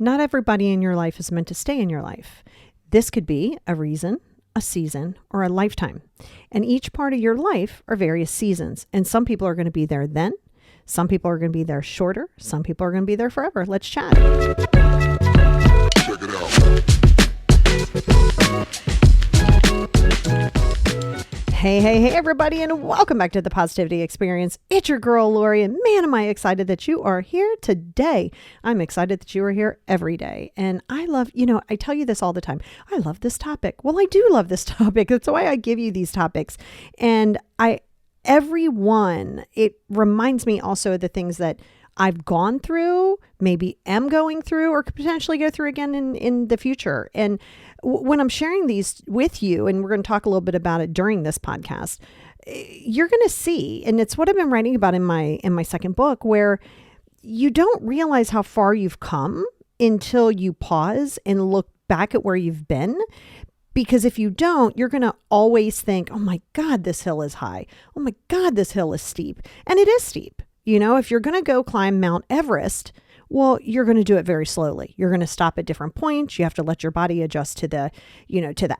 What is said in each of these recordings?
Not everybody in your life is meant to stay in your life. This could be a reason, a season, or a lifetime. And each part of your life are various seasons. And some people are going to be there then. Some people are going to be there shorter. Some people are going to be there forever. Let's chat. Check it out. Hey, everybody, and welcome back to the Positivity Experience. It's your girl, Lori, and man, am I excited that you are here today. I'm excited that you are here every day. And I love, I tell you this all the time. I love this topic. Well, I do love this topic. That's why I give you these topics. And every one, it reminds me also of the things that I've gone through, maybe am going through, or could potentially go through again in the future. And when I'm sharing these with you, and we're going to talk a little bit about it during this podcast, you're going to see, and it's what I've been writing about in my second book, where you don't realize how far you've come until you pause and look back at where you've been. Because if you don't, you're going to always think, oh my God, this hill is high. Oh my God, this hill is steep. And it is steep. If you're going to go climb Mount Everest, well, you're going to do it very slowly. You're going to stop at different points. You have to let your body adjust to the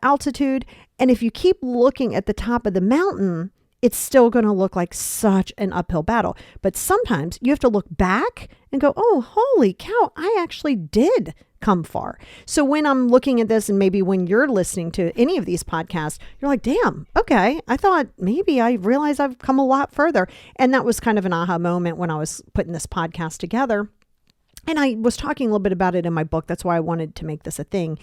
altitude. And if you keep looking at the top of the mountain, it's still going to look like such an uphill battle. But sometimes you have to look back and go, oh, holy cow, I actually did come far. So when I'm looking at this, and maybe when you're listening to any of these podcasts, you're like, damn, okay, I thought maybe I realized I've come a lot further. And that was kind of an aha moment when I was putting this podcast together. And I was talking a little bit about it in my book. That's why I wanted to make this a thing.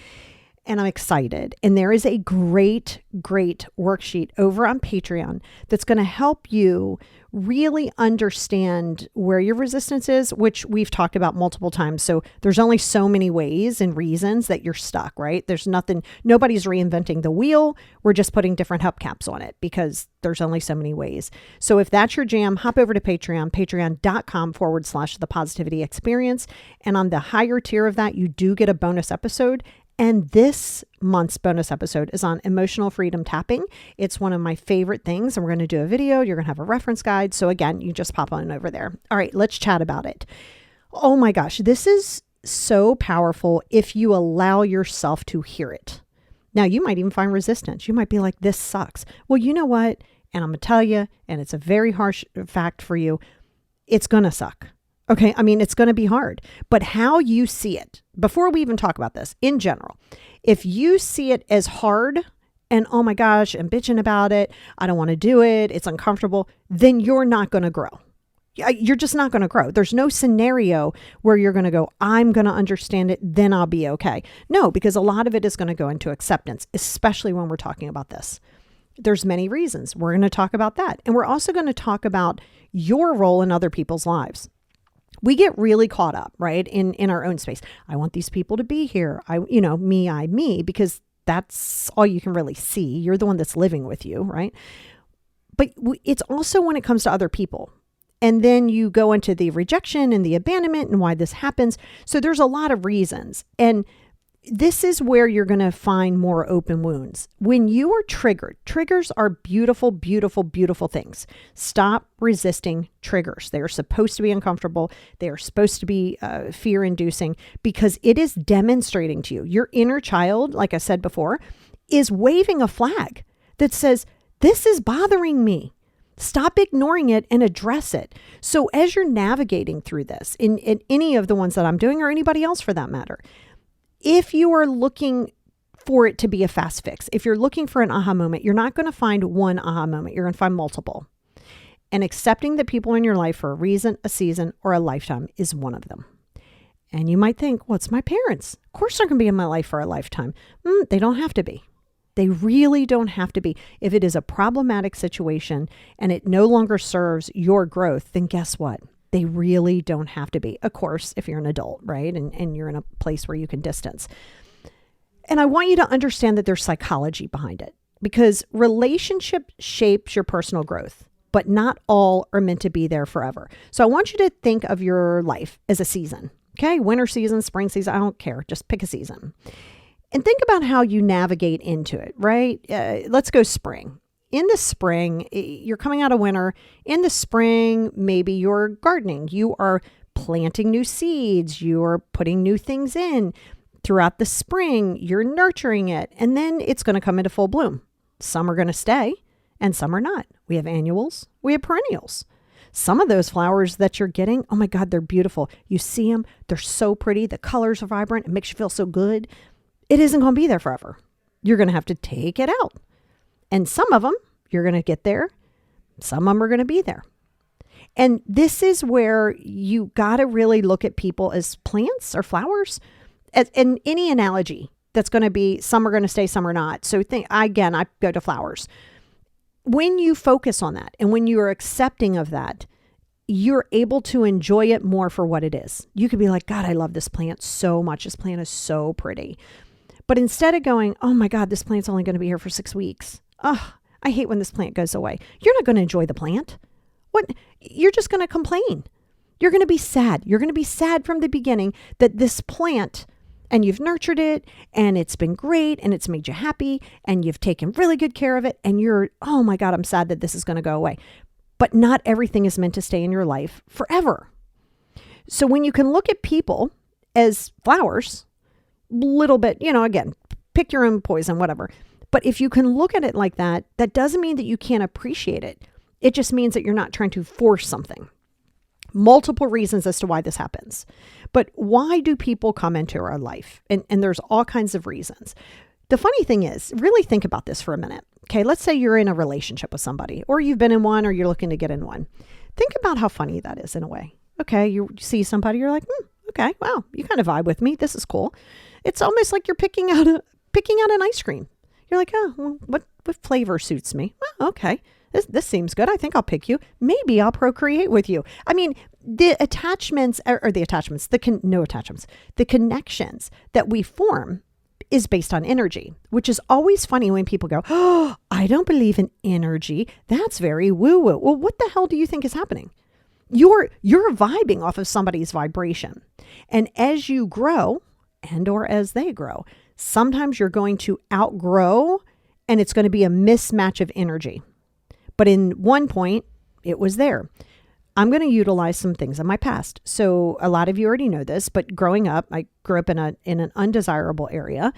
And I'm excited. And there is a great worksheet over on Patreon that's going to help you really understand where your resistance is, which we've talked about multiple times. So there's only so many ways and reasons that you're stuck, right? There's nobody's reinventing the wheel. We're just putting different hubcaps on it because there's only so many ways. So if that's your jam, hop over to Patreon, patreon.com/the positivity experience. And on the higher tier of that, you do get a bonus episode. And this month's bonus episode is on emotional freedom tapping. It's one of my favorite things. And we're going to do a video. You're going to have a reference guide. So again, you just pop on over there. All right, let's chat about it. Oh my gosh, this is so powerful if you allow yourself to hear it. Now, you might even find resistance. You might be like, this sucks. Well, you know what? And I'm going to tell you, and it's a very harsh fact for you, it's going to suck. Okay, I mean, it's going to be hard, but how you see it, before we even talk about this, in general, if you see it as hard and, oh my gosh, I'm bitching about it, I don't want to do it, it's uncomfortable, then you're not going to grow. You're just not going to grow. There's no scenario where you're going to go, I'm going to understand it, then I'll be okay. No, because a lot of it is going to go into acceptance, especially when we're talking about this. There's many reasons. We're going to talk about that. And we're also going to talk about your role in other people's lives. We get really caught up, right, in our own space. I want these people to be here. Me, because that's all you can really see. You're the one that's living with you, right? But it's also when it comes to other people. And then you go into the rejection and the abandonment and why this happens. So there's a lot of reasons. And this is where you're going to find more open wounds. When you are triggered, triggers are beautiful, beautiful, beautiful things. Stop resisting triggers. They are supposed to be uncomfortable. They are supposed to be fear-inducing because it is demonstrating to you. Your inner child, like I said before, is waving a flag that says, this is bothering me. Stop ignoring it and address it. So as you're navigating through this, in any of the ones that I'm doing or anybody else for that matter, if you are looking for it to be a fast fix, if you're looking for an aha moment, you're not going to find one aha moment. You're going to find multiple. And accepting that people in your life for a reason, a season, or a lifetime is one of them. And you might think, well, it's my parents. Of course they're going to be in my life for a lifetime. They don't have to be. They really don't have to be. If it is a problematic situation and it no longer serves your growth, then guess what? They really don't have to be. Of course, if you're an adult, right? And you're in a place where you can distance. And I want you to understand that there's psychology behind it because relationship shapes your personal growth, but not all are meant to be there forever. So I want you to think of your life as a season, okay? Winter season, spring season, I don't care. Just pick a season. And think about how you navigate into it, right? Let's go spring. In the spring, you're coming out of winter. In the spring, maybe you're gardening. You are planting new seeds, you're putting new things in. Throughout the spring, you're nurturing it, and then it's going to come into full bloom. Some are going to stay and some are not. We have annuals, we have perennials. Some of those flowers that you're getting, oh my God, they're beautiful. You see them, they're so pretty. The colors are vibrant. It makes you feel so good. It isn't going to be there forever. You're going to have to take it out. And some of them, you're going to get there. Some of them are going to be there. And this is where you got to really look at people as plants or flowers. And any analogy that's going to be, some are going to stay, some are not. So I go to flowers. When you focus on that and when you're accepting of that, you're able to enjoy it more for what it is. You could be like, God, I love this plant so much. This plant is so pretty. But instead of going, oh my God, this plant's only going to be here for 6 weeks. Oh, I hate when this plant goes away. You're not going to enjoy the plant. What? You're just going to complain. You're going to be sad. You're going to be sad from the beginning that this plant, and you've nurtured it and it's been great and it's made you happy and you've taken really good care of it. And you're, oh my God, I'm sad that this is going to go away. But not everything is meant to stay in your life forever. So when you can look at people as flowers, little bit, again, pick your own poison, whatever. But if you can look at it like that, that doesn't mean that you can't appreciate it. It just means that you're not trying to force something. Multiple reasons as to why this happens. But why do people come into our life? And there's all kinds of reasons. The funny thing is, really think about this for a minute. Okay, let's say you're in a relationship with somebody, or you've been in one, or you're looking to get in one. Think about how funny that is in a way. Okay, you see somebody, you're like, okay, wow, you kind of vibe with me. This is cool. It's almost like you're picking out an ice cream. You're like, oh, well, what flavor suits me? Oh, okay. This seems good. I think I'll pick you. Maybe I'll procreate with you. I mean, the attachments the connections that we form is based on energy, which is always funny when people go, oh, I don't believe in energy. That's very woo-woo. Well, what the hell do you think is happening? You're vibing off of somebody's vibration. And as you grow and or as they grow, sometimes you're going to outgrow and it's going to be a mismatch of energy. But in one point, it was there. I'm going to utilize some things in my past. So a lot of you already know this, but growing up, I grew up in an undesirable area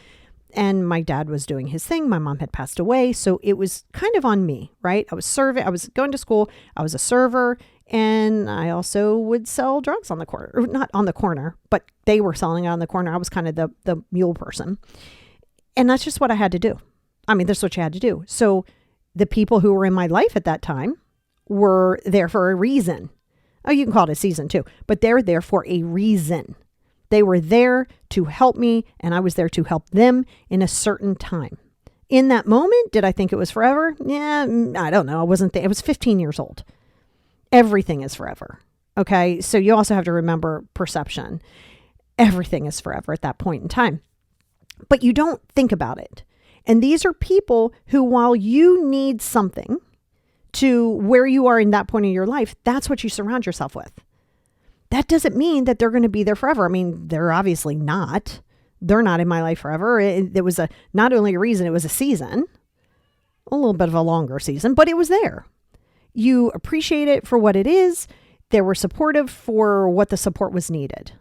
and my dad was doing his thing. My mom had passed away. So it was kind of on me, right? I was going to school. I was a server and I also would sell drugs on the corner, or not on the corner, but they were selling it on the corner. I was kind of the mule person. And that's just what I had to do. I mean, that's what you had to do. So the people who were in my life at that time were there for a reason. Oh, you can call it a season too, but they're there for a reason. They were there to help me and I was there to help them in a certain time. In that moment, did I think it was forever? Yeah, I don't know. I wasn't there. I was 15 years old. Everything is forever. Okay. So you also have to remember perception. Everything is forever at that point in time, but you don't think about it. And these are people who, while you need something to where you are in that point in your life, that's what you surround yourself with. That doesn't mean that they're going to be there forever. I mean, they're obviously not. They're not in my life forever. It was not only a reason, it was a season, a little bit of a longer season, but it was there. You appreciate it for what it is. They were supportive for what the support was needed.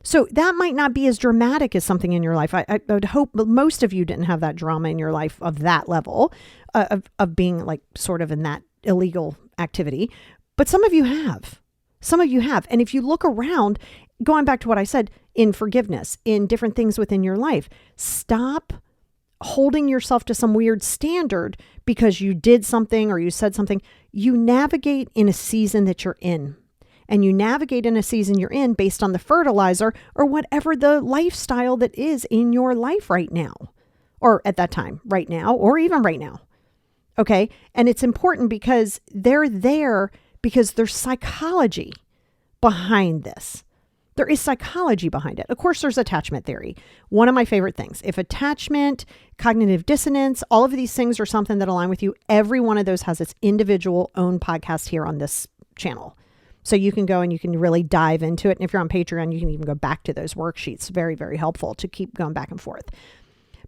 So that might not be as dramatic as something in your life. I would hope most of you didn't have that drama in your life of that level of being like sort of in that illegal activity. But some of you have. Some of you have. And if you look around, going back to what I said, in forgiveness, in different things within your life, stop holding yourself to some weird standard because you did something or you said something. You navigate in a season that you're in. And you navigate in a season you're in based on the fertilizer or whatever the lifestyle that is in your life right now, or at that time, right now, or even right now. Okay. And it's important because they're there because there's psychology behind this. There is psychology behind it. Of course, there's attachment theory. One of my favorite things. If attachment, cognitive dissonance, all of these things are something that align with you, every one of those has its individual own podcast here on this channel. So you can go and you can really dive into it. And if you're on Patreon, you can even go back to those worksheets. Very, very helpful to keep going back and forth.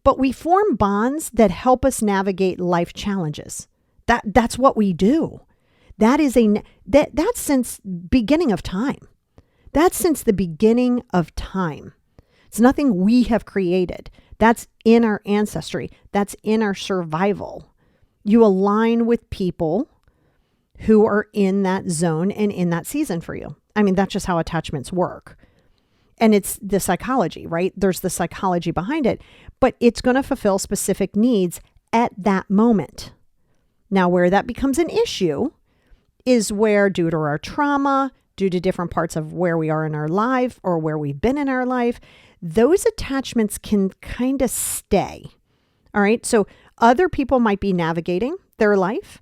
But we form bonds that help us navigate life challenges. That's what we do. That's since beginning of time. That's since the beginning of time. It's nothing we have created. That's in our ancestry. That's in our survival. You align with people who are in that zone and in that season for you. I mean, that's just how attachments work. And it's the psychology, right? There's the psychology behind it, but it's going to fulfill specific needs at that moment. Now, where that becomes an issue is where, due to our trauma, due to different parts of where we are in our life or where we've been in our life, those attachments can kind of stay. All right. So other people might be navigating their life.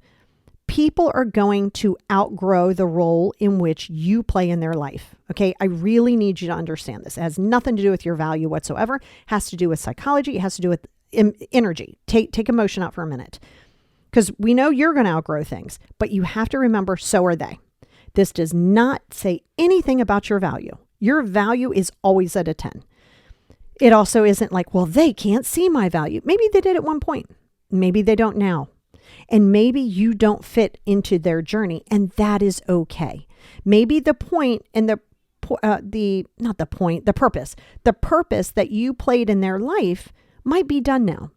People are going to outgrow the role in which you play in their life. Okay. I really need you to understand this. It has nothing to do with your value whatsoever. It has to do with psychology. It has to do with energy. Take emotion out for a minute, because we know you're going to outgrow things, but you have to remember, so are they. This does not say anything about your value. Your value is always at a 10. It also isn't like, well, they can't see my value. Maybe they did at one point. Maybe they don't now. And maybe you don't fit into their journey, and that is okay. Maybe the point and the purpose that you played in their life might be done now.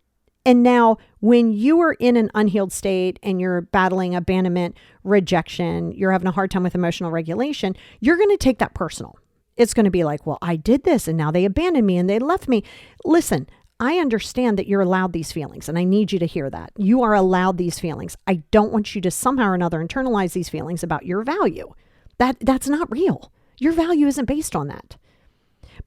And now when you are in an unhealed state and you're battling abandonment, rejection, you're having a hard time with emotional regulation, you're going to take that personal. It's going to be like, well, I did this and now they abandoned me and they left me. Listen, I understand that you're allowed these feelings, and I need you to hear that. You are allowed these feelings. I don't want you to somehow or another internalize these feelings about your value. That's not real. Your value isn't based on that.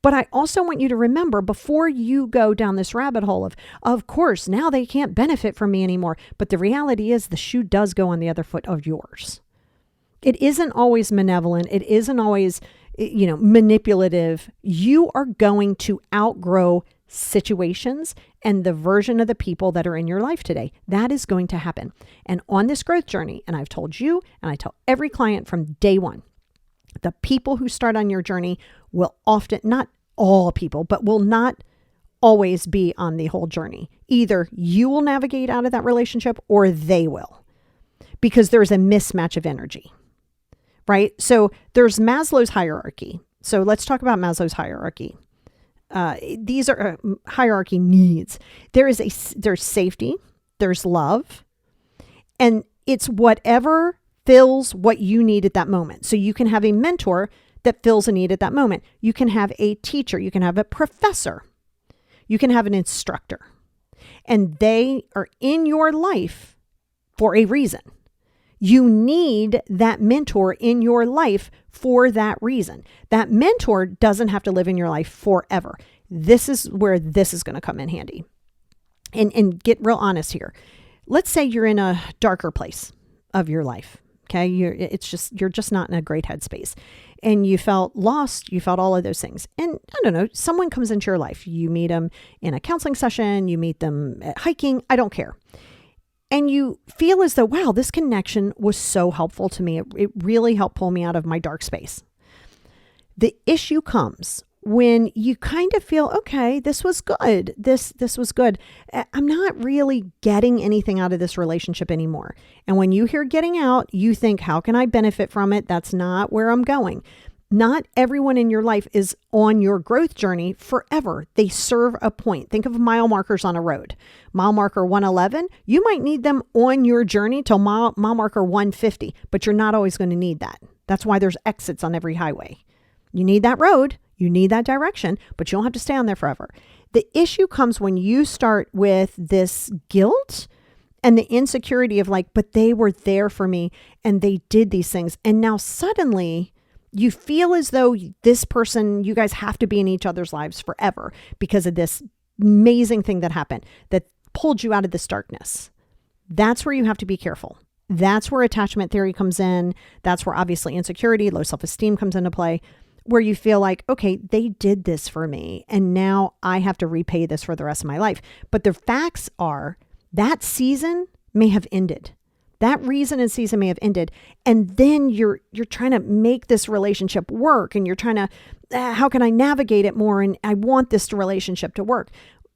But I also want you to remember, before you go down this rabbit hole of course, now they can't benefit from me anymore. But the reality is the shoe does go on the other foot of yours. It isn't always malevolent. It isn't always, manipulative. You are going to outgrow situations and the version of the people that are in your life today. That is going to happen. And on this growth journey, and I've told you, and I tell every client from day one, the people who start on your journey will often, not all people, but will not always be on the whole journey. Either you will navigate out of that relationship or they will, because there's a mismatch of energy, right? So there's Maslow's hierarchy. So let's talk about Maslow's hierarchy. These are hierarchy needs. There's safety, there's love, and it's whatever fills what you need at that moment. So you can have a mentor that fills a need at that moment. You can have a teacher, you can have a professor, you can have an instructor, and they are in your life for a reason. You need that mentor in your life for that reason. That mentor doesn't have to live in your life forever. This is where this is going to come in handy. And get real honest here. Let's say you're in a darker place of your life. Okay. You're just not in a great headspace, and you felt lost. You felt all of those things. And I don't know, someone comes into your life. You meet them in a counseling session, you meet them at hiking. I don't care. And you feel as though, wow, this connection was so helpful to me. It really helped pull me out of my dark space. The issue comes when you kind of feel, okay, this was good. This was good. I'm not really getting anything out of this relationship anymore. And when you hear getting out, you think, how can I benefit from it? That's not where I'm going. Not everyone in your life is on your growth journey forever. They serve a point. Think of mile markers on a road. Mile marker 111, you might need them on your journey till mile marker 150, but you're not always going to need that. That's why there's exits on every highway. You need that road, you need that direction, but you don't have to stay on there forever. The issue comes when you start with this guilt and the insecurity of like, but they were there for me and they did these things. And now suddenly you feel as though this person, you guys have to be in each other's lives forever because of this amazing thing that happened that pulled you out of this darkness. That's where you have to be careful. That's where attachment theory comes in. That's where obviously insecurity, low self-esteem comes into play, where you feel like, okay, they did this for me and now I have to repay this for the rest of my life. But the facts are that season may have ended. That reason and season may have ended. And then you're trying to make this relationship work, and you're trying to, how can I navigate it more? And I want this relationship to work.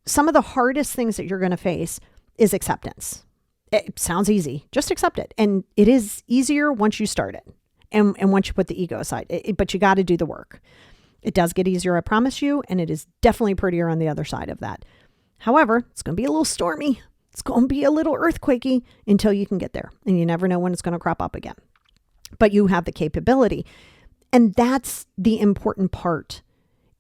Some of the hardest things that you're going to face is acceptance. It sounds easy. Just accept it. And it is easier once you start it. And once you put the ego aside, but you got to do the work. It does get easier, I promise you. And it is definitely prettier on the other side of that. However, it's going to be a little stormy. It's going to be a little earthquakey until you can get there. And you never know when it's going to crop up again. But you have the capability. And that's the important part.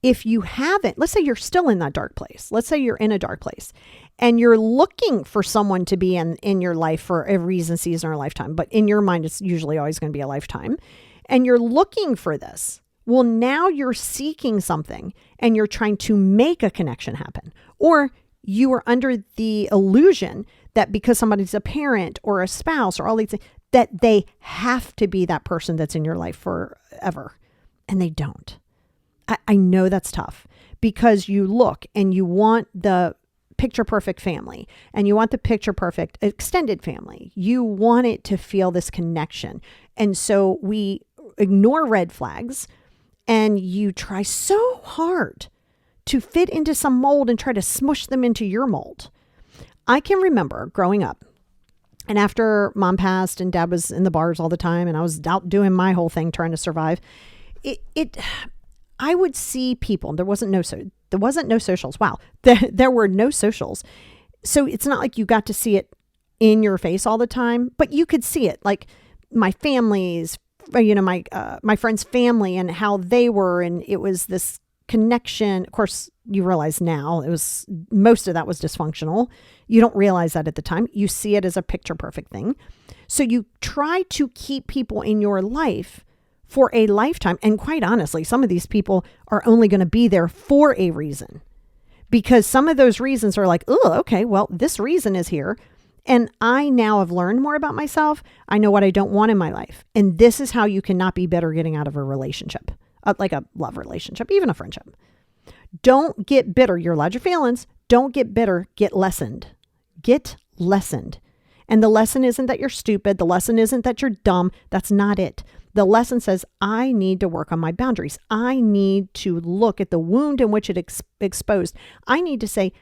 If you haven't, let's say you're still in that dark place. Let's say you're in a dark place and you're looking for someone to be in your life for a reason, season, or lifetime. But in your mind, it's usually always going to be a lifetime. And you're looking for this. Well, now you're seeking something and you're trying to make a connection happen. Or you are under the illusion that because somebody's a parent or a spouse or all these things, that they have to be that person that's in your life forever. And they don't. I know that's tough because you look and you want the picture perfect family and you want the picture perfect extended family. You want it to feel this connection. And so we ignore red flags and you try so hard to fit into some mold and try to smush them into your mold. I can remember growing up and after mom passed and dad was in the bars all the time and I was out doing my whole thing trying to survive, I would see people. There wasn't no socials. Wow. There were no socials. So it's not like you got to see it in your face all the time, but you could see it like my family's, my friend's family and how they were. And it was this connection. Of course, you realize now most of that was dysfunctional. You don't realize that at the time. You see it as a picture perfect thing. So you try to keep people in your life for a lifetime. And quite honestly, some of these people are only going to be there for a reason because some of those reasons are like, oh, okay, well, this reason is here. And I now have learned more about myself. I know what I don't want in my life. And this is how you cannot be bitter getting out of a relationship, like a love relationship, even a friendship. Don't get bitter. You're allowed your feelings. Don't get bitter. Get lessened. Get lessened. And the lesson isn't that you're stupid. The lesson isn't that you're dumb. That's not it. The lesson says, I need to work on my boundaries. I need to look at the wound in which it exposed. I need to say,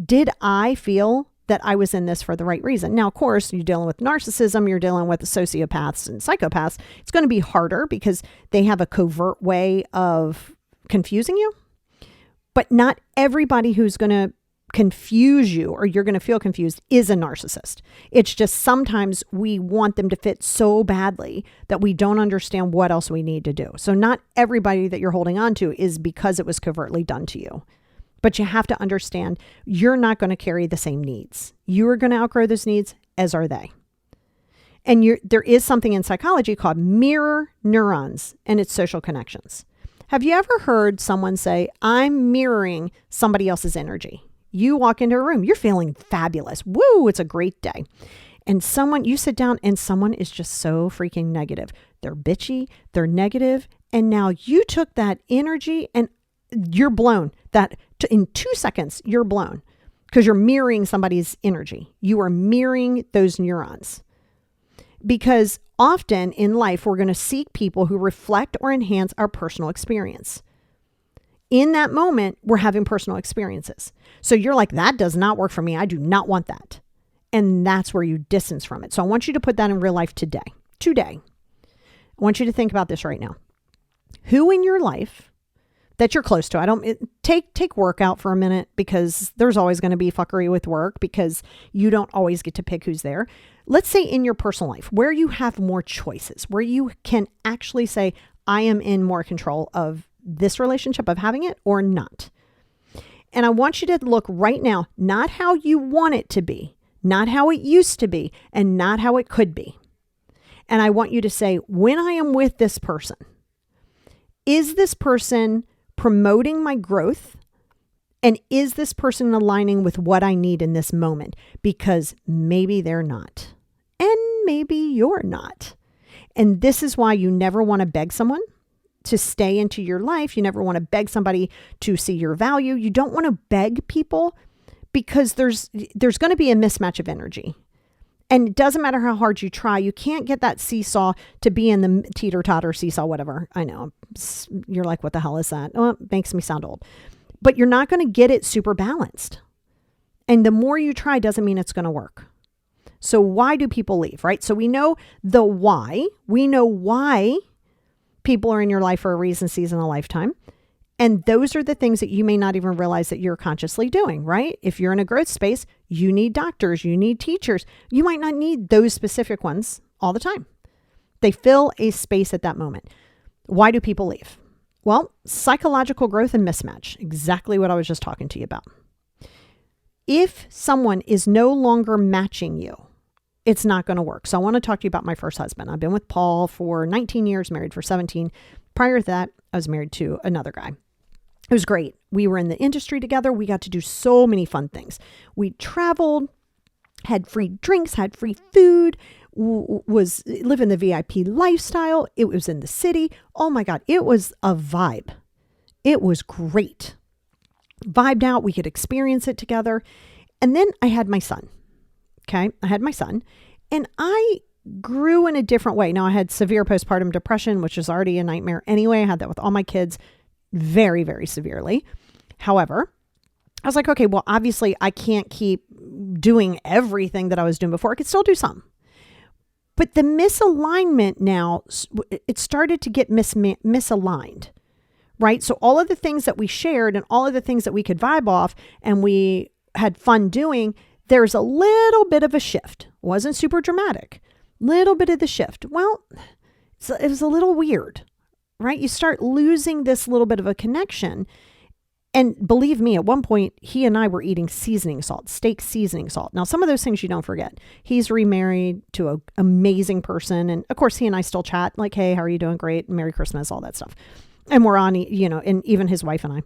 did I feel that I was in this for the right reason? Now, of course, you're dealing with narcissism. You're dealing with sociopaths and psychopaths. It's going to be harder because they have a covert way of confusing you. But not everybody who's going to confuse you or you're going to feel confused is a narcissist. It's just sometimes we want them to fit so badly that we don't understand what else we need to do. So not everybody that you're holding on to is because it was covertly done to you. But you have to understand you're not going to carry the same needs. You are going to outgrow those needs, as are they. And there is something in psychology called mirror neurons and its social connections. Have you ever heard someone say, I'm mirroring somebody else's energy? You walk into a room, you're feeling fabulous. Woo, it's a great day. And you sit down and someone is just so freaking negative. They're bitchy, they're negative. And now you took that energy and you're blown. In 2 seconds, you're blown because you're mirroring somebody's energy. You are mirroring those neurons. Because often in life, we're going to seek people who reflect or enhance our personal experience. In that moment, we're having personal experiences. So you're like, that does not work for me. I do not want that. And that's where you distance from it. So I want you to put that in real life today. I want you to think about this right now. Who in your life that you're close to, take work out for a minute because there's always going to be fuckery with work because you don't always get to pick who's there. Let's say in your personal life where you have more choices, where you can actually say, I am in more control of this relationship, of having it or not. And I want you to look right now, not how you want it to be, not how it used to be, and not how it could be. And I want you to say, when I am with this person, is this person promoting my growth? And is this person aligning with what I need in this moment? Because maybe they're not. And maybe you're not. And this is why you never want to beg someone to stay into your life. You never want to beg somebody to see your value. You don't want to beg people because there's going to be a mismatch of energy. And it doesn't matter how hard you try. You can't get that seesaw to be in the teeter-totter seesaw, whatever. I know. You're like, what the hell is that? Oh, it makes me sound old. But you're not going to get it super balanced. And the more you try doesn't mean it's going to work. So why do people leave, right? So we know the why. We know why People are in your life for a reason, season, a lifetime. And those are the things that you may not even realize that you're consciously doing, right? If you're in a growth space, you need doctors, you need teachers. You might not need those specific ones all the time. They fill a space at that moment. Why do people leave? Well, psychological growth and mismatch, exactly what I was just talking to you about. If someone is no longer matching you, it's not going to work. So I want to talk to you about my first husband. I've been with Paul for 19 years, married for 17. Prior to that, I was married to another guy. It was great. We were in the industry together. We got to do so many fun things. We traveled, had free drinks, had free food, was living the VIP lifestyle. It was in the city. Oh my God, it was a vibe. It was great. Vibed out. We could experience it together. And then I had my son. Okay. I had my son and I grew in a different way. Now I had severe postpartum depression, which is already a nightmare anyway. I had that with all my kids very, very severely. However, I was like, okay, well, obviously I can't keep doing everything that I was doing before. I could still do some. But the misalignment now, it started to get misaligned, right? So all of the things that we shared and all of the things that we could vibe off and we had fun doing, there's a little bit of a shift. Wasn't super dramatic. Little bit of the shift. Well, it was a little weird, right? You start losing this little bit of a connection. And believe me, at one point, he and I were eating seasoning salt, steak seasoning salt. Now, some of those things you don't forget. He's remarried to an amazing person. And of course, he and I still chat like, hey, how are you doing? Great. Merry Christmas, all that stuff. And we're on, and even his wife and I.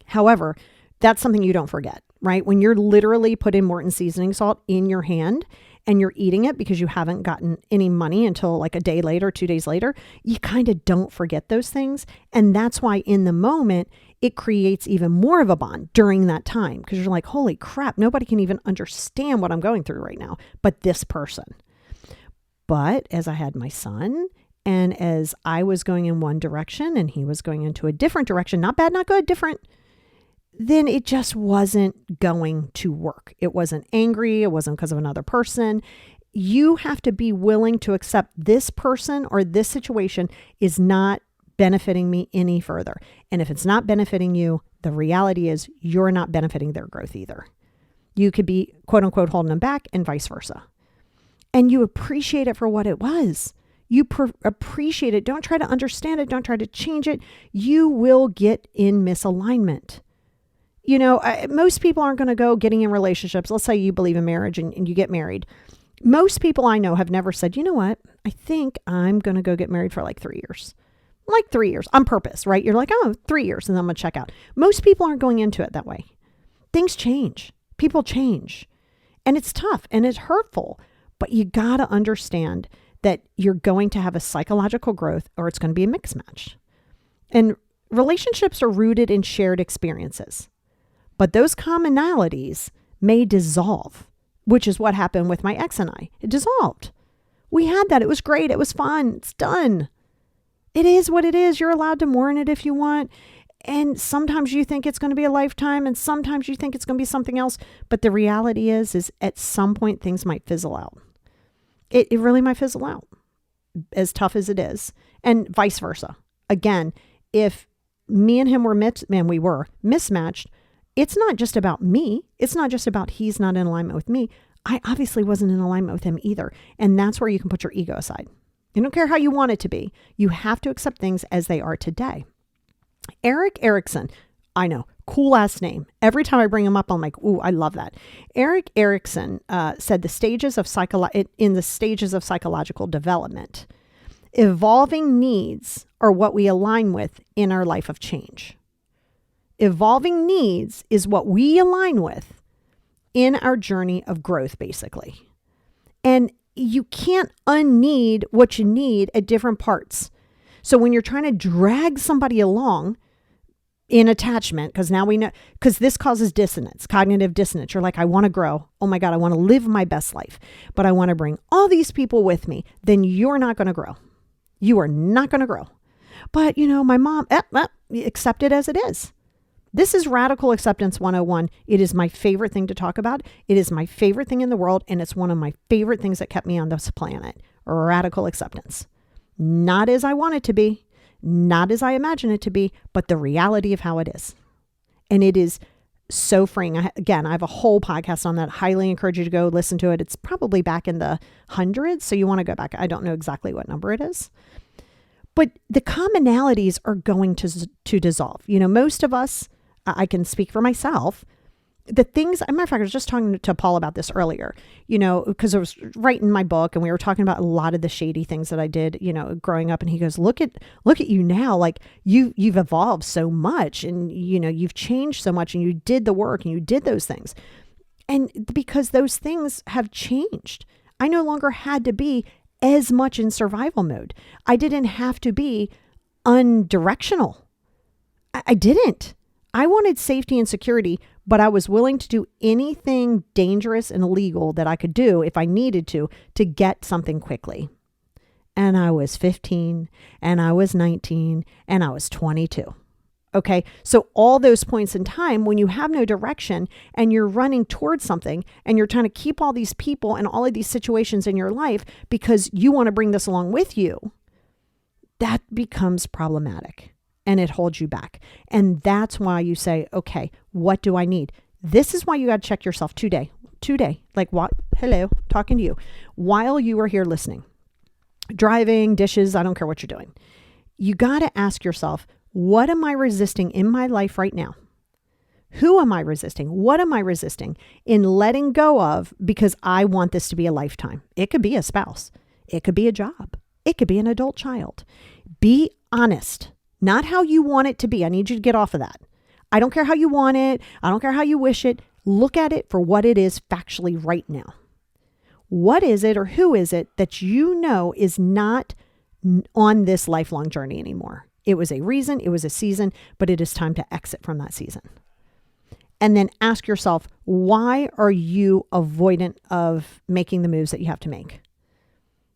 However, that's something you don't forget, right? When you're literally putting Morton seasoning salt in your hand and you're eating it because you haven't gotten any money until like a day later, 2 days later, you kind of don't forget those things. And that's why in the moment, it creates even more of a bond during that time because you're like, holy crap, nobody can even understand what I'm going through right now, but this person. But as I had my son and as I was going in one direction and he was going into a different direction, not bad, not good, different, then it just wasn't going to work. It wasn't angry. It wasn't because of another person. You have to be willing to accept this person or this situation is not benefiting me any further. And if it's not benefiting you, the reality is you're not benefiting their growth either. You could be quote unquote holding them back and vice versa. And you appreciate it for what it was. You appreciate it. Don't try to understand it. Don't try to change it. You will get in misalignment. Most people aren't going to go getting in relationships. Let's say you believe in marriage and you get married. Most people I know have never said, you know what? I think I'm going to go get married for like 3 years. Like 3 years on purpose, right? You're like, oh, 3 years and then I'm going to check out. Most people aren't going into it that way. Things change. People change. And it's tough and it's hurtful. But you got to understand that you're going to have a psychological growth or it's going to be a mixed match. And relationships are rooted in shared experiences. But those commonalities may dissolve, which is what happened with my ex and I. It dissolved. We had that. It was great. It was fun. It's done. It is what it is. You're allowed to mourn it if you want. And sometimes you think it's going to be a lifetime and sometimes you think it's going to be something else. But the reality is at some point things might fizzle out. It really might fizzle out, as tough as it is. And vice versa. Again, if me and him were mismatched, it's not just about me. It's not just about he's not in alignment with me. I obviously wasn't in alignment with him either. And that's where you can put your ego aside. You don't care how you want it to be. You have to accept things as they are today. Eric Erickson, I know, cool last name. Every time I bring him up, I'm like, ooh, I love that. Eric Erickson said in the stages of psychological development, evolving needs are what we align with in our life of change. Evolving needs is what we align with in our journey of growth, basically. And you can't unneed what you need at different parts. So when you're trying to drag somebody along in attachment, because now we know, because this causes dissonance, cognitive dissonance. You're like, I want to grow. Oh my God, I want to live my best life, but I want to bring all these people with me. Then you're not going to grow. You are not going to grow. But my mom, accept it as it is. This is Radical Acceptance 101. It is my favorite thing to talk about. It is my favorite thing in the world. And it's one of my favorite things that kept me on this planet. Radical acceptance. Not as I want it to be. not as I imagine it to be, but the reality of how it is. And it is so freeing. I have a whole podcast on that. Highly encourage you to go listen to it. It's probably back in the hundreds. So you want to go back. I don't know exactly what number it is. But the commonalities are going to dissolve. Most of us, I can speak for myself, the things, as a matter of fact, I was just talking to Paul about this earlier, because I was writing my book and we were talking about a lot of the shady things that I did, growing up. And he goes, look at you now, like you've evolved so much and, you've changed so much and you did the work and you did those things. And because those things have changed, I no longer had to be as much in survival mode. I didn't have to be undirectional. I didn't. I wanted safety and security, but I was willing to do anything dangerous and illegal that I could do if I needed to get something quickly. And I was 15 and I was 19 and I was 22. Okay. So all those points in time when you have no direction and you're running towards something and you're trying to keep all these people and all of these situations in your life because you want to bring this along with you, that becomes problematic and it holds you back. And that's why you say, okay, what do I need? This is why you got to check yourself today, like what? Hello, talking to you while you are here listening, driving, dishes, I don't care what you're doing. You got to ask yourself, what am I resisting in my life right now? Who am I resisting? What am I resisting in letting go of because I want this to be a lifetime? It could be a spouse. It could be a job. It could be an adult child. Be honest, not how you want it to be. I need you to get off of that. I don't care how you want it. I don't care how you wish it. Look at it for what it is factually right now. What is it or who is it that you know is not on this lifelong journey anymore? It was a reason, it was a season, but it is time to exit from that season. And then ask yourself, why are you avoidant of making the moves that you have to make?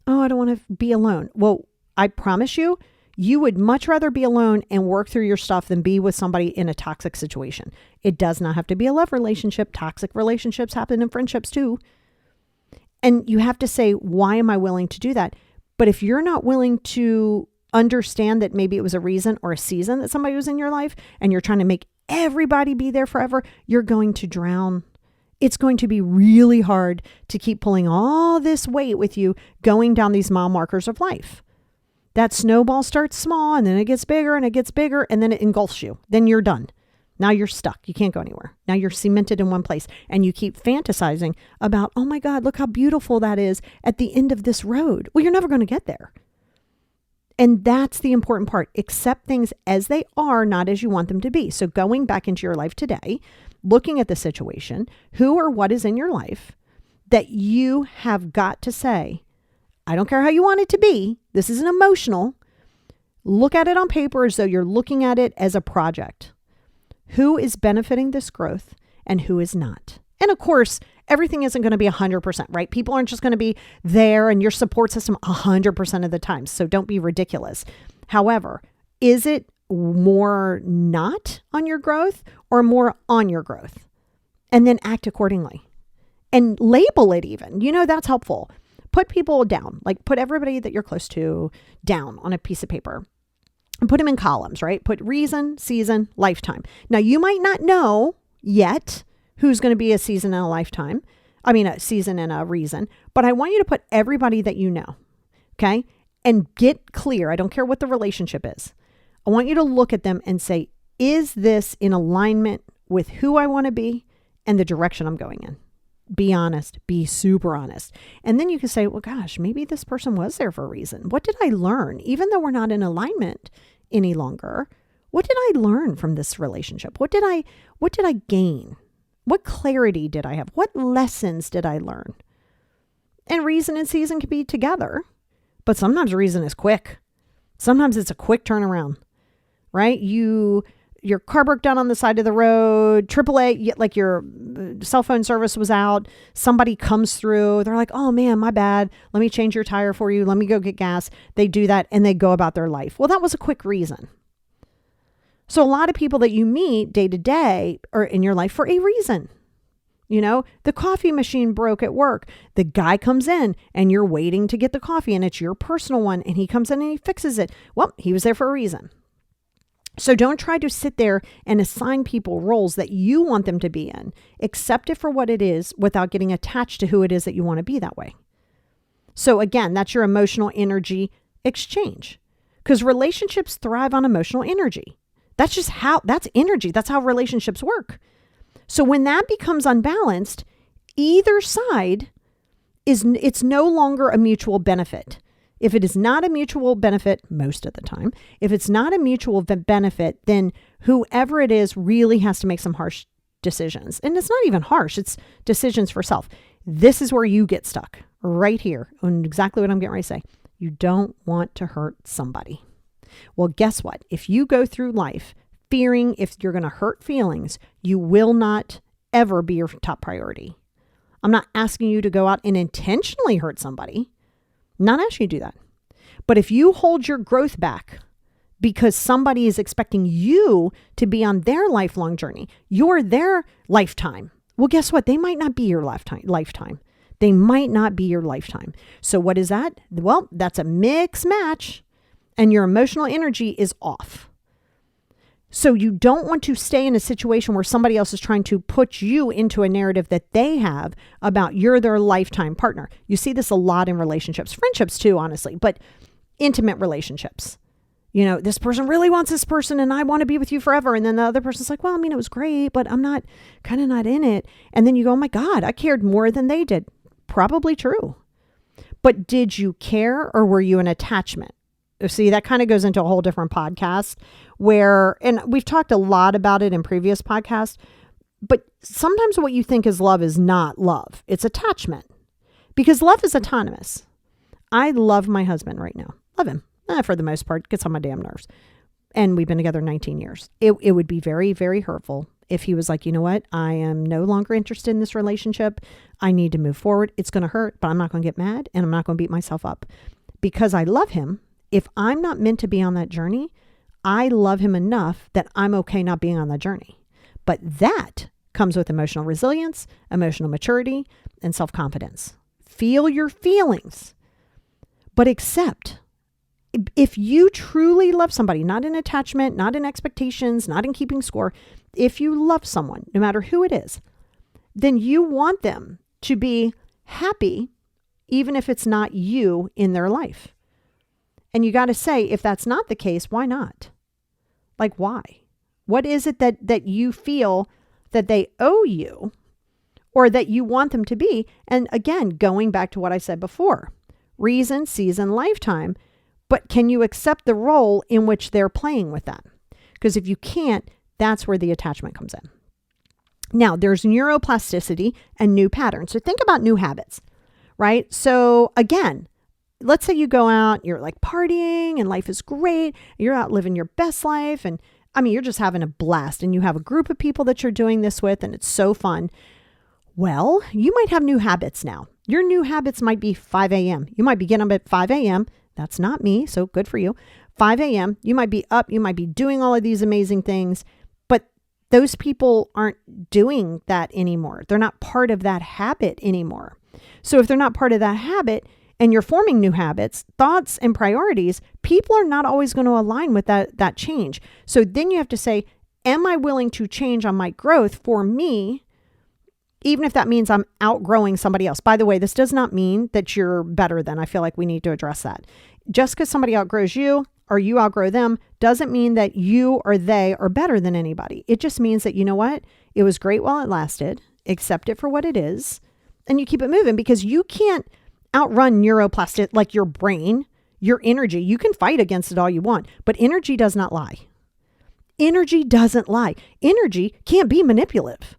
Oh, I don't want to be alone. Well, I promise you, you would much rather be alone and work through your stuff than be with somebody in a toxic situation. It does not have to be a love relationship. Toxic relationships happen in friendships too. And you have to say, why am I willing to do that? But if you're not willing to understand that maybe it was a reason or a season that somebody was in your life and you're trying to make everybody be there forever, you're going to drown. It's going to be really hard to keep pulling all this weight with you going down these mile markers of life. That snowball starts small and then it gets bigger and it gets bigger and then it engulfs you. Then you're done. Now you're stuck. You can't go anywhere. Now you're cemented in one place and you keep fantasizing about, oh my God, look how beautiful that is at the end of this road. Well, you're never going to get there. And that's the important part. Accept things as they are, not as you want them to be. So going back into your life today, looking at the situation, who or what is in your life that you have got to say, I don't care how you want it to be. This isn't emotional. Look at it on paper as though you're looking at it as a project. Who is benefiting this growth and who is not? And of course, everything isn't going to be 100%, right? People aren't just going to be there and your support system 100% of the time. So don't be ridiculous. However, is it more not on your growth or more on your growth? And then act accordingly and label it even. That's helpful. Put people down, like put everybody that you're close to down on a piece of paper and put them in columns, right? Put reason, season, lifetime. Now you might not know yet who's going to be a season and a lifetime. I mean, a season and a reason, but I want you to put everybody that you know, okay? And get clear. I don't care what the relationship is. I want you to look at them and say, is this in alignment with who I want to be and the direction I'm going in? Be honest, be super honest. And then you can say, well, gosh, maybe this person was there for a reason. What did I learn? Even though we're not in alignment any longer, what did I learn from this relationship? What did I gain? What clarity did I have? What lessons did I learn? And reason and season can be together, but sometimes reason is quick. Sometimes it's a quick turnaround, right? Your car broke down on the side of the road, AAA, like your cell phone service was out. Somebody comes through. They're like, oh man, my bad. Let me change your tire for you. Let me go get gas. They do that and they go about their life. Well, that was a quick reason. So a lot of people that you meet day to day are in your life for a reason. The coffee machine broke at work. The guy comes in and you're waiting to get the coffee and it's your personal one and he comes in and he fixes it. Well, he was there for a reason. So don't try to sit there and assign people roles that you want them to be in. Accept it for what it is without getting attached to who it is that you want to be that way. So again, that's your emotional energy exchange, because relationships thrive on emotional energy. That's energy. That's how relationships work. So when that becomes unbalanced, either side it's no longer a mutual benefit. If it is not a mutual benefit, most of the time, if it's not a mutual benefit, then whoever it is really has to make some harsh decisions. And it's not even harsh. It's decisions for self. This is where you get stuck right here. And exactly what I'm getting ready to say. You don't want to hurt somebody. Well, guess what? If you go through life fearing if you're going to hurt feelings, you will not ever be your top priority. I'm not asking you to go out and intentionally hurt somebody. Not asking you to do that. But if you hold your growth back because somebody is expecting you to be on their lifelong journey, you're their lifetime. Well, guess what? They might not be your lifetime. They might not be your lifetime. So what is that? Well, that's a mix match and your emotional energy is off. So you don't want to stay in a situation where somebody else is trying to put you into a narrative that they have about you're their lifetime partner. You see this a lot in relationships, friendships too, honestly, but intimate relationships. This person really wants this person and I want to be with you forever. And then the other person's like, well, it was great, but I'm not in it. And then you go, oh my God, I cared more than they did. Probably true. But did you care or were you an attachment? See, that kind of goes into a whole different podcast and we've talked a lot about it in previous podcasts, but sometimes what you think is love is not love. It's attachment, because love is autonomous. I love my husband right now. Love him. For the most part, gets on my damn nerves. And we've been together 19 years. It would be very, very hurtful if he was like, you know what? I am no longer interested in this relationship. I need to move forward. It's going to hurt, but I'm not going to get mad and I'm not going to beat myself up because I love him. If I'm not meant to be on that journey, I love him enough that I'm okay not being on that journey. But that comes with emotional resilience, emotional maturity, and self-confidence. Feel your feelings, but accept. If you truly love somebody, not in attachment, not in expectations, not in keeping score, if you love someone, no matter who it is, then you want them to be happy, even if it's not you in their life. And you got to say, if that's not the case, why not? Like, why? What is it that you feel that they owe you or that you want them to be? And again, going back to what I said before, reason, season, lifetime. But can you accept the role in which they're playing with that? Because if you can't, that's where the attachment comes in. Now, there's neuroplasticity and new patterns. So think about new habits, right? So again, let's say you go out, you're like partying and life is great. You're out living your best life. And you're just having a blast and you have a group of people that you're doing this with and it's so fun. Well, you might have new habits now. Your new habits might be 5 a.m. You might be getting up at 5 a.m. That's not me. So good for you. 5 a.m. You might be up. You might be doing all of these amazing things, but those people aren't doing that anymore. They're not part of that habit anymore. So if they're not part of that habit, and you're forming new habits, thoughts, and priorities, people are not always going to align with that change. So then you have to say, am I willing to change on my growth for me, even if that means I'm outgrowing somebody else? By the way, this does not mean that you're better than. I feel like we need to address that. Just because somebody outgrows you or you outgrow them doesn't mean that you or they are better than anybody. It just means that, you know what? It was great while it lasted. Accept it for what it is. And you keep it moving, because you can't outrun neuroplastic, like your brain, your energy. You can fight against it all you want, but energy does not lie. Energy doesn't lie. Energy can't be manipulative.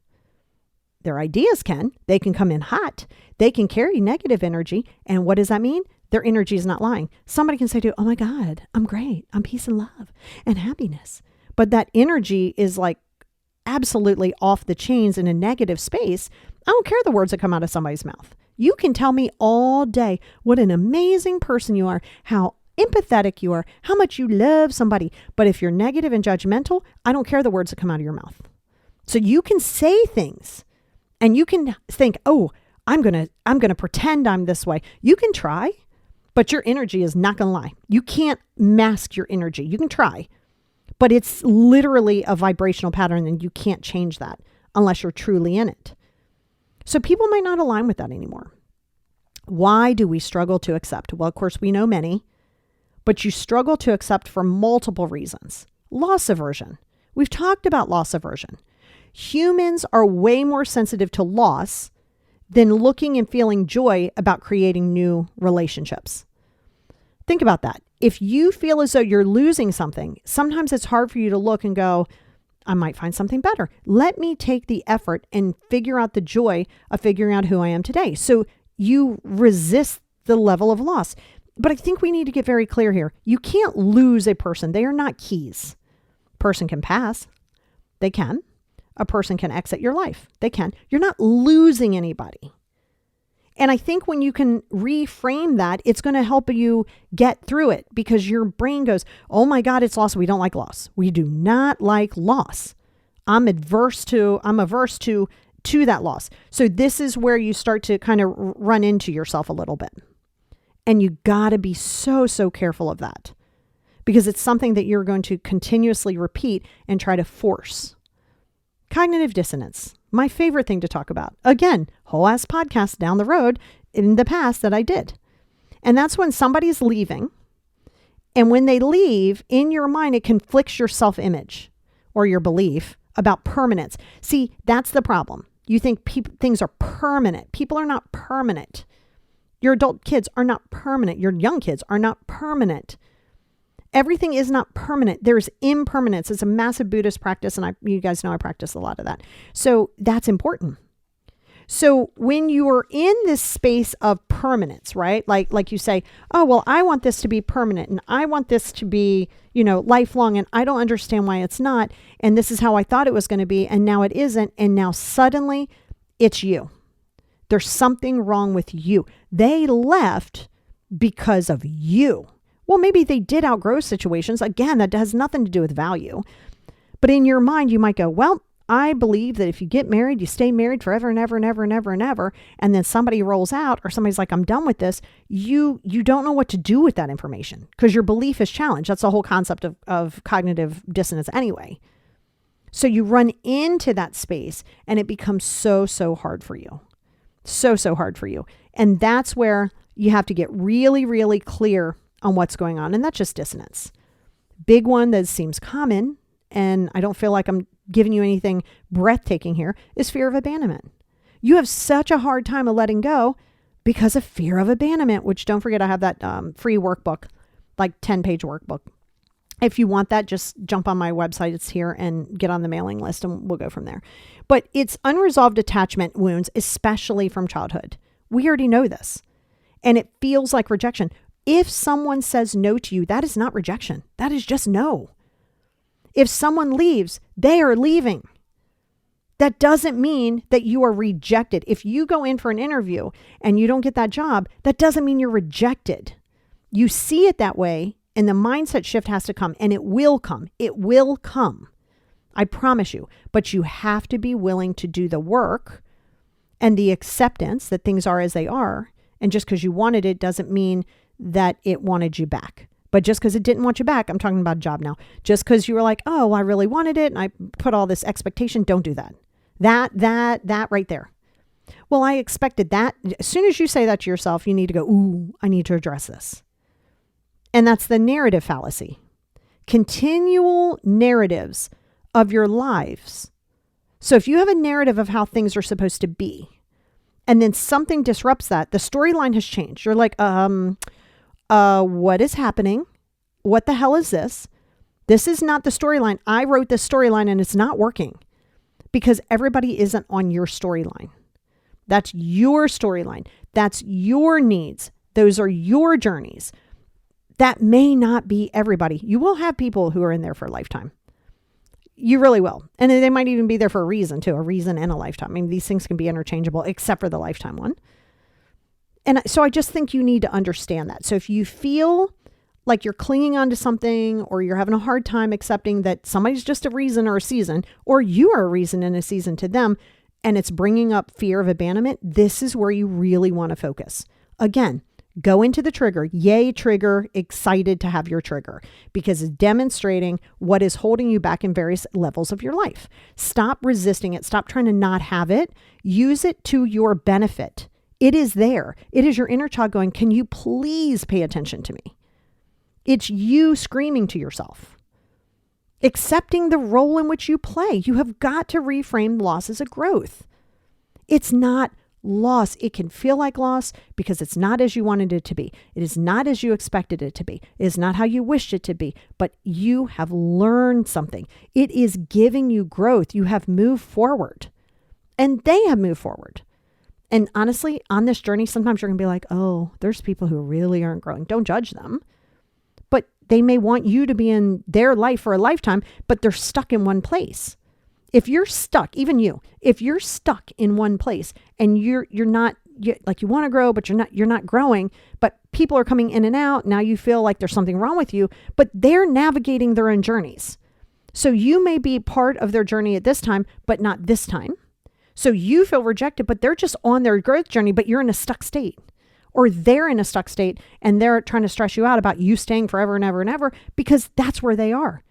Their ideas can. They can come in hot. They can carry negative energy. And what does that mean? Their energy is not lying. Somebody can say to you, oh my God, I'm great. I'm peace and love and happiness. But that energy is like absolutely off the chains in a negative space. I don't care the words that come out of somebody's mouth. You can tell me all day what an amazing person you are, how empathetic you are, how much you love somebody. But if you're negative and judgmental, I don't care the words that come out of your mouth. So you can say things And you can think, oh, I'm going to pretend I'm this way. You can try, but your energy is not going to lie. You can't mask your energy. You can try, but it's literally a vibrational pattern and you can't change that unless you're truly in it. So people might not align with that anymore. Why do we struggle to accept? Well, of course, we know many, but you struggle to accept for multiple reasons. Loss aversion. We've talked about loss aversion. Humans are way more sensitive to loss than looking and feeling joy about creating new relationships. Think about that. If you feel as though you're losing something, sometimes it's hard for you to look and go, I might find something better. Let me take the effort and figure out the joy of figuring out who I am today. So you resist the level of loss. But I think we need to get very clear here. You can't lose a person. They are not keys. Person can pass. They can. A person can exit your life. They can. You're not losing anybody. And I think when you can reframe that, it's going to help you get through it because your brain goes, oh my God, it's loss. We don't like loss. We do not like loss. I'm averse to that loss. So this is where you start to kind of run into yourself a little bit. And you got to be so careful of that because it's something that you're going to continuously repeat and try to force. Cognitive dissonance, my favorite thing to talk about. Again, whole ass podcast down the road in the past that I did. And that's when somebody's leaving. And when they leave, in your mind, it conflicts your self-image or your belief about permanence. See, that's the problem. You think things are permanent. People are not permanent. Your adult kids are not permanent. Your young kids are not permanent. Everything is not permanent. There's impermanence. It's a massive Buddhist practice, and you guys know I practice a lot of that. So that's important. So when you're in this space of permanence, right? Like you say, oh, well, I want this to be permanent, and I want this to be, lifelong, and I don't understand why it's not, and this is how I thought it was going to be, and now it isn't, and now suddenly it's you. There's something wrong with you. They left because of you. Well, maybe they did outgrow situations. Again, that has nothing to do with value. But in your mind, you might go, well, I believe that if you get married, you stay married forever and ever and ever and ever and ever. And then somebody rolls out or somebody's like, I'm done with this. You don't know what to do with that information because your belief is challenged. That's the whole concept of cognitive dissonance anyway. So you run into that space and it becomes so hard for you. So hard for you. And that's where you have to get really, really clear on what's going on. And that's just dissonance. Big one that seems common, and I don't feel like I'm giving you anything breathtaking here, is fear of abandonment. You have such a hard time of letting go because of fear of abandonment, which don't forget, I have that free workbook, like 10-page workbook. If you want that, just jump on my website. It's here and get on the mailing list and we'll go from there. But it's unresolved attachment wounds, especially from childhood. We already know this. And it feels like rejection. If someone says no to you, that is not rejection. That is just no. If someone leaves, they are leaving. That doesn't mean that you are rejected. If you go in for an interview and you don't get that job, that doesn't mean you're rejected. You see it that way, and the mindset shift has to come, and it will come. It will come. I promise you. But you have to be willing to do the work and the acceptance that things are as they are. And just because you wanted it doesn't mean that it wanted you back. But just because it didn't want you back, I'm talking about a job now. Just because you were like, oh, I really wanted it and I put all this expectation, don't do that. That right there. Well, I expected that. As soon as you say that to yourself, you need to go, ooh, I need to address this. And that's the narrative fallacy. Continual narratives of your lives. So if you have a narrative of how things are supposed to be, and then something disrupts that, the storyline has changed. You're like, what is happening? What the hell is this? This is not the storyline. I wrote this storyline and it's not working because everybody isn't on your storyline. That's your storyline. That's your needs. Those are your journeys. That may not be everybody. You will have people who are in there for a lifetime. You really will. And they might even be there for a reason too, a reason and a lifetime. I mean, these things can be interchangeable except for the lifetime one. And so I just think you need to understand that. So if you feel like you're clinging on to something or you're having a hard time accepting that somebody's just a reason or a season, or you are a reason and a season to them, and it's bringing up fear of abandonment, this is where you really want to focus. Again, go into the trigger. Yay, trigger, excited to have your trigger because it's demonstrating what is holding you back in various levels of your life. Stop resisting it. Stop trying to not have it. Use it to your benefit. It is there. It is your inner child going, can you please pay attention to me? It's you screaming to yourself, accepting the role in which you play. You have got to reframe loss as a growth. It's not loss. It can feel like loss because it's not as you wanted it to be. It is not as you expected it to be. It is not how you wished it to be, but you have learned something. It is giving you growth. You have moved forward and they have moved forward. And honestly, on this journey, sometimes you're going to be like, oh, there's people who really aren't growing. Don't judge them. But they may want you to be in their life for a lifetime, but they're stuck in one place. If you're stuck, even you, if you're stuck in one place and you're not like you want to grow, but you're not growing, but people are coming in and out. Now you feel like there's something wrong with you, but they're navigating their own journeys. So you may be part of their journey at this time, but not this time. So you feel rejected, but they're just on their growth journey, but you're in a stuck state. Or they're in a stuck state and they're trying to stress you out about you staying forever and ever and ever because that's where they are.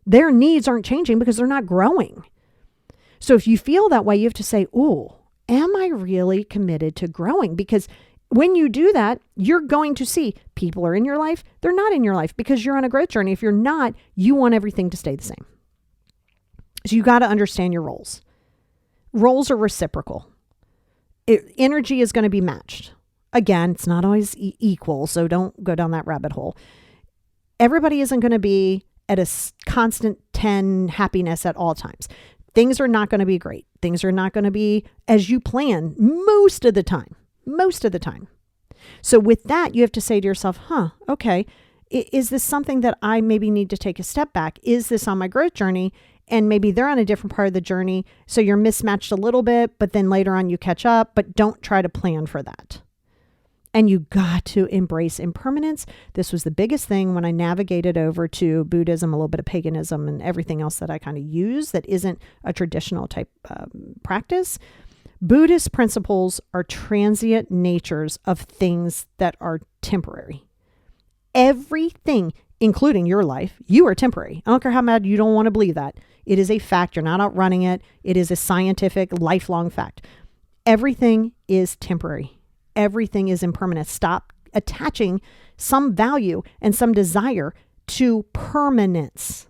Their needs aren't changing because they're not growing. So if you feel that way, you have to say, oh, am I really committed to growing? Because when you do that, you're going to see people are in your life. They're not in your life because you're on a growth journey. If you're not, you want everything to stay the same. So you got to understand your roles. Roles are reciprocal. Energy is going to be matched. Again, it's not always equal, so don't go down that rabbit hole. Everybody isn't going to be at a constant 10 happiness at all times. Things are not going to be great. Things are not going to be as you plan most of the time. So with that, you have to say to yourself, okay, is this something that I maybe need to take a step back? Is this on my growth journey? And maybe they're on a different part of the journey. So you're mismatched a little bit, but then later on you catch up, but don't try to plan for that. And you got to embrace impermanence. This was the biggest thing when I navigated over to Buddhism, a little bit of paganism and everything else that I kind of use that isn't a traditional type practice. Buddhist principles are transient natures of things that are temporary. Everything, including your life, you are temporary. I don't care how mad you don't want to believe that. It is a fact. You're not outrunning it. It is a scientific, lifelong fact. Everything is temporary. Everything is impermanent. Stop attaching some value and some desire to permanence.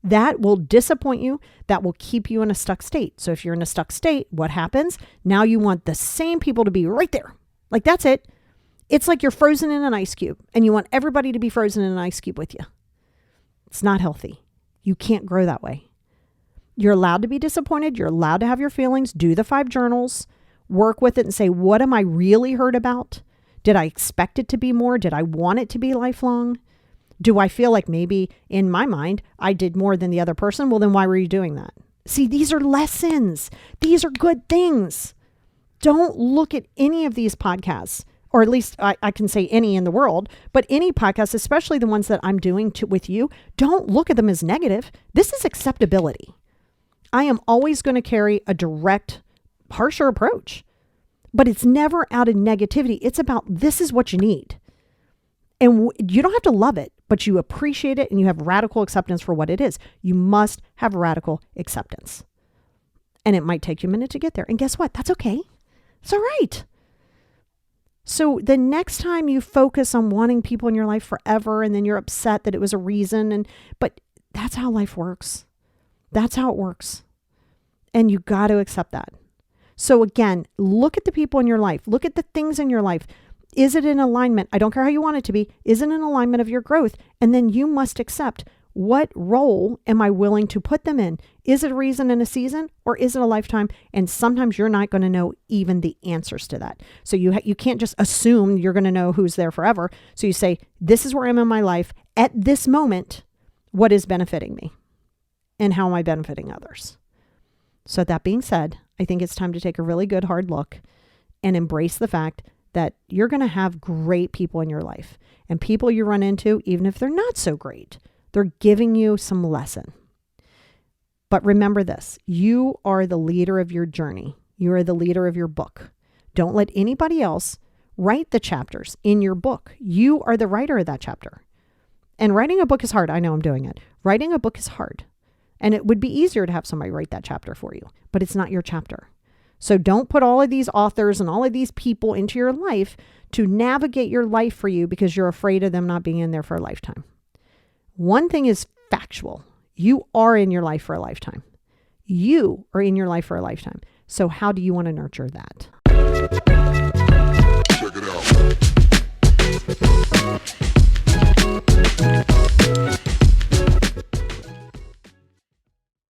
That will disappoint you. That will keep you in a stuck state. So if you're in a stuck state, what happens? Now you want the same people to be right there. Like that's it. It's like you're frozen in an ice cube and you want everybody to be frozen in an ice cube with you. It's not healthy. You can't grow that way. You're allowed to be disappointed. You're allowed to have your feelings. Do the 5 journals. Work with it and say, what am I really hurt about? Did I expect it to be more? Did I want it to be lifelong? Do I feel like maybe in my mind, I did more than the other person? Well, then why were you doing that? See, these are lessons. These are good things. Don't look at any of these podcasts, or at least I can say any in the world, but any podcast, especially the ones that I'm doing with you, don't look at them as negative. This is acceptability. I am always going to carry a direct, harsher approach, but it's never out of negativity. It's about this is what you need. And you don't have to love it, but you appreciate it and you have radical acceptance for what it is. You must have radical acceptance. And it might take you a minute to get there. And guess what? That's okay. It's all right. So the next time you focus on wanting people in your life forever and then you're upset that it was a reason, but that's how life works. That's how it works. And you got to accept that. So again, look at the people in your life. Look at the things in your life. Is it in alignment? I don't care how you want it to be. Is it in alignment of your growth? And then you must accept, what role am I willing to put them in? Is it a reason and a season or is it a lifetime? And sometimes you're not going to know even the answers to that. So you can't just assume you're going to know who's there forever. So you say, this is where I'm in my life at this moment. What is benefiting me? And how am I benefiting others? So that being said, I think it's time to take a really good hard look and embrace the fact that you're going to have great people in your life. And people you run into, even if they're not so great, they're giving you some lesson. But remember this, you are the leader of your journey. You are the leader of your book. Don't let anybody else write the chapters in your book. You are the writer of that chapter. And writing a book is hard. I know I'm doing it. Writing a book is hard. And it would be easier to have somebody write that chapter for you, but it's not your chapter. So don't put all of these authors and all of these people into your life to navigate your life for you because you're afraid of them not being in there for a lifetime. One thing is factual. You are in your life for a lifetime. You are in your life for a lifetime. So how do you want to nurture that?